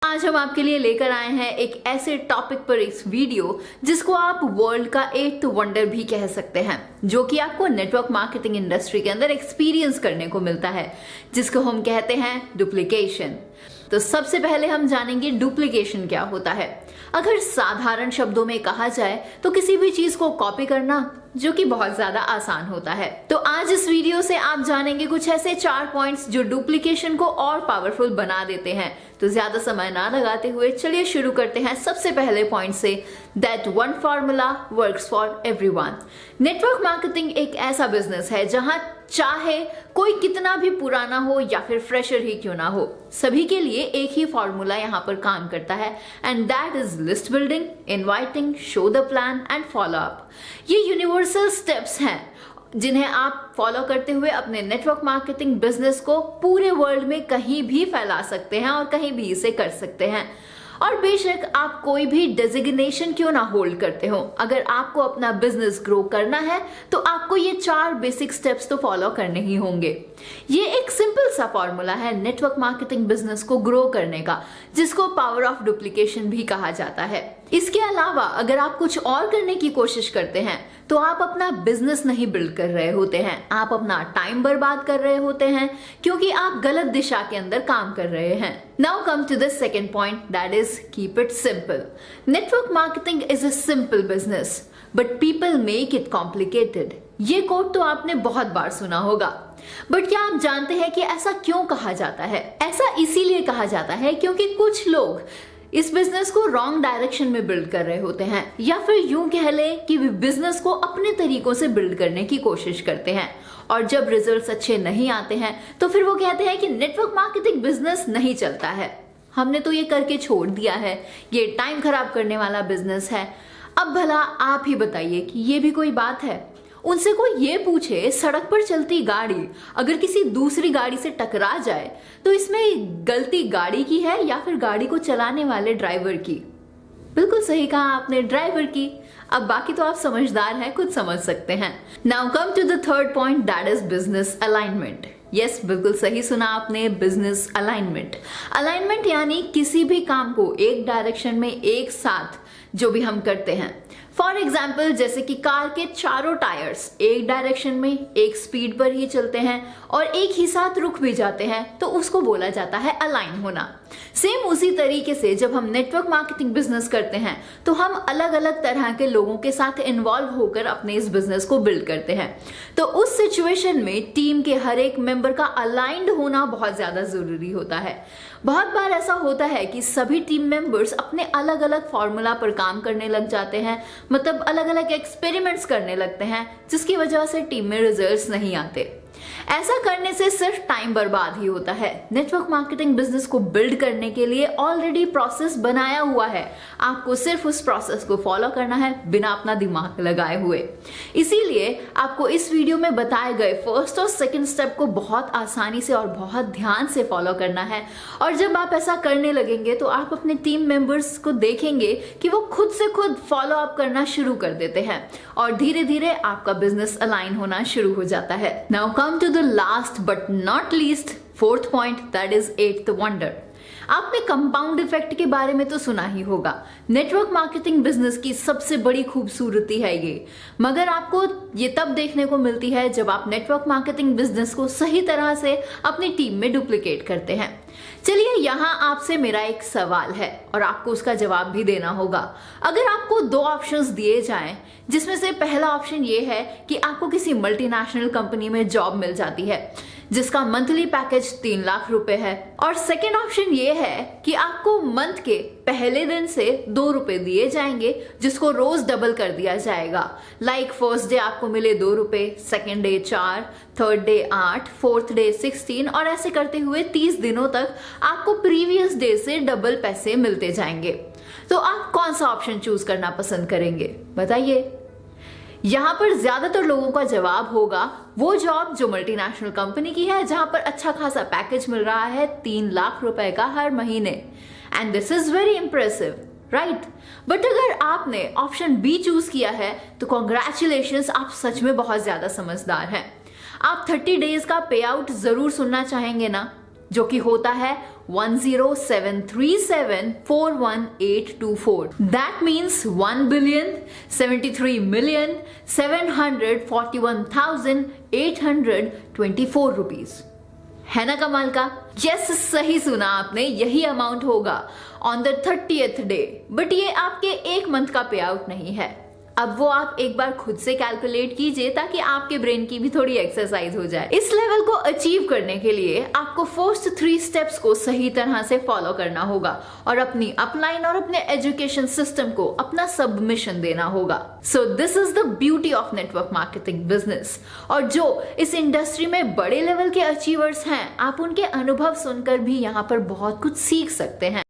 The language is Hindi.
आज हम आपके लिए लेकर आए हैं एक ऐसे टॉपिक पर एक वीडियो जिसको आप वर्ल्ड का 8th वंडर भी कह सकते हैं, जो कि आपको नेटवर्क मार्केटिंग इंडस्ट्री के अंदर एक्सपीरियंस करने को मिलता है, जिसको हम कहते हैं डुप्लीकेशन। तो सबसे पहले हम जानेंगे डुप्लीकेशन क्या होता है। अगर साधारण शब्दों में कहा जाए तो किसी भी चीज को कॉपी करना, जो कि बहुत ज्यादा आसान होता है। तो आज इस वीडियो से आप जानेंगे कुछ ऐसे 4 पॉइंट्स जो डुप्लीकेशन को और पावरफुल बना देते हैं। तो ज्यादा समय ना लगाते हुए चलिए शुरू करते हैं सबसे पहले पॉइंट से, that one formula works for everyone. Network marketing एक ऐसा बिजनेस है जहां चाहे कोई कितना भी पुराना हो या फिर फ्रेशर ही क्यों ना हो, सभी के लिए एक ही फॉर्मूला यहाँ पर काम करता है, and that is list building, inviting, show the plan and follow up. ये यूनिवर्सल स्टेप्स हैं जिन्हें आप फॉलो करते हुए अपने नेटवर्क मार्केटिंग बिजनेस को पूरे वर्ल्ड में कहीं भी फैला सकते हैं और कहीं भी इसे कर सकते हैं। और बेशक आप कोई भी डेजिग्नेशन क्यों ना होल्ड करते हो, अगर आपको अपना बिजनेस ग्रो करना है तो आपको ये 4 बेसिक स्टेप्स तो फॉलो करने ही होंगे। ये एक सिंपल सा फॉर्मूला है नेटवर्क मार्केटिंग बिजनेस को ग्रो करने का, जिसको पावर ऑफ डुप्लीकेशन भी कहा जाता है। इसके अलावा अगर आप कुछ और करने की कोशिश करते हैं तो आप अपना बिजनेस नहीं बिल्ड कर रहे होते हैं, आप अपना टाइम बर्बाद कर रहे होते हैं, क्योंकि आप गलत दिशा के अंदर काम कर रहे हैं। Now come to the second point, that is keep it simple. Network marketing is a simple business but people make it complicated. ये कोट तो आपने बहुत बार सुना होगा, बट क्या आप जानते हैं कि ऐसा क्यों कहा जाता है? ऐसा इसीलिए कहा जाता है क्योंकि कुछ लोग इस बिजनेस को रॉन्ग डायरेक्शन में बिल्ड कर रहे होते हैं, या फिर यूं कह ले कि वे बिजनेस को अपने तरीकों से बिल्ड करने की कोशिश करते हैं, और जब रिजल्ट्स अच्छे नहीं आते हैं तो फिर वो कहते हैं कि नेटवर्क मार्केटिंग बिजनेस नहीं चलता है, हमने तो ये करके छोड़ दिया है, ये टाइम खराब करने वाला बिजनेस है। अब भला आप ही बताइए कि ये भी कोई बात है? उनसे कोई ये पूछे, सड़क पर चलती गाड़ी अगर किसी दूसरी गाड़ी से टकरा जाए तो इसमें गलती गाड़ी की है या फिर गाड़ी को चलाने वाले ड्राइवर की? बिल्कुल सही कहा आपने, ड्राइवर की। अब बाकी तो आप समझदार हैं, खुद समझ सकते हैं। Now come to the third point, that is business alignment. Yes, बिल्कुल सही सुना आपने, बिजनेस अलाइनमेंट। अलाइनमेंट यानी किसी भी काम को एक डायरेक्शन में एक साथ जो भी हम करते हैं। फॉर एग्जाम्पल, जैसे कि कार के चारों टायर्स एक डायरेक्शन में एक स्पीड पर ही चलते हैं और एक ही साथ रुक भी जाते हैं, तो उसको बोला जाता है अलाइन होना। सेम उसी तरीके से जब हम नेटवर्क मार्केटिंग बिजनेस करते हैं तो हम अलग अलग तरह के लोगों के साथ इन्वॉल्व होकर अपने इस बिजनेस को बिल्ड करते हैं। तो उस सिचुएशन में टीम के हर एक मेंबर का अलाइंड होना बहुत ज्यादा जरूरी होता है। बहुत बार ऐसा होता है कि सभी टीम मेंबर्स अपने अलग अलग फॉर्मूला पर काम करने लग जाते हैं, मतलब अलग अलग एक्सपेरिमेंट्स करने लगते हैं, जिसकी वजह से टीम में रिजल्ट्स नहीं आते। ऐसा करने से सिर्फ टाइम बर्बाद ही होता है। नेटवर्क मार्केटिंग बिजनेस को बिल्ड करने के लिए ऑलरेडी प्रोसेस बनाया हुआ है, आपको सिर्फ उस प्रोसेस को फॉलो करना है बिना अपना दिमाग लगाए हुए। इसीलिए आपको इस वीडियो में बताए गए फर्स्ट और सेकंड स्टेप को बहुत आसानी से और बहुत ध्यान से फॉलो करना है, और जब आप ऐसा करने लगेंगे तो आप अपने टीम मेंबर्स को देखेंगे कि वो खुद से खुद फॉलो अप करना शुरू कर देते हैं और धीरे धीरे आपका बिजनेस अलाइन होना शुरू हो जाता है। Now come to the last but not least fourth point, that is 8th wonder. आपने कंपाउंड इफेक्ट के बारे में तो सुना ही होगा। नेटवर्क मार्केटिंग बिजनेस की सबसे बड़ी खूबसूरती है ये, मगर आपको ये तब देखने को मिलती है जब आप नेटवर्क मार्केटिंग बिजनेस को सही तरह से अपनी टीम में डुप्लीकेट करते हैं। चलिए, यहाँ आपसे मेरा एक सवाल है और आपको उसका जवाब भी देना होगा। अगर आपको 2 ऑप्शंस दिए जाएं, जिसमें से पहला ऑप्शन ये है कि आपको किसी मल्टीनेशनल कंपनी में जॉब मिल जाती है जिसका मंथली पैकेज 3 लाख रुपए है, और सेकेंड ऑप्शन ये है कि आपको मंथ के पहले दिन से 2 रुपए दिए जाएंगे जिसको रोज डबल कर दिया जाएगा। लाइक फर्स्ट डे आपको मिले 2 रुपए, second day 4, third day 8, fourth day 16, और ऐसे करते हुए 30 दिनों तक आपको प्रीवियस डे से डबल पैसे मिलते जाएंगे। तो आप कौन सा ऑप्शन चूज करना पसंद करेंगे, बताइए? यहाँ पर ज्यादातर लोगों का जवाब होगा वो जॉब जो मल्टीनेशनल कंपनी की है, जहां पर अच्छा खासा पैकेज मिल रहा है 3 लाख रुपए का हर महीने। And this is very impressive, right? But अगर आपने ऑप्शन बी चूज किया है तो कॉन्ग्रेचुलेशंस, आप सच में बहुत ज्यादा समझदार हैं। आप 30 डेज का पे आउट जरूर सुनना चाहेंगे ना? जो कि होता है 10,737,41824. That means 1,73,741,824 rupees. है ना कमाल का? यस, सही सुना आपने, यही अमाउंट होगा on the 30th day. But ये आपके एक मंथ का पे आउट नहीं है. अब वो आप एक बार खुद से कैलकुलेट कीजिए ताकि आपके ब्रेन की भी थोड़ी एक्सरसाइज हो जाए. इस लेवल को अचीव करने के लिए आपको फर्स्ट 3 स्टेप्स को सही तरह से फॉलो करना होगा और अपनी अपलाइन और अपने एजुकेशन सिस्टम को अपना सबमिशन देना होगा. So this is the beauty of network marketing business. और जो इस इंडस्ट्री में बड़े लेवल के अचीवर्स हैं, आप उनके अनुभव सुनकर भी यहाँ पर बहुत कुछ सीख सकते हैं.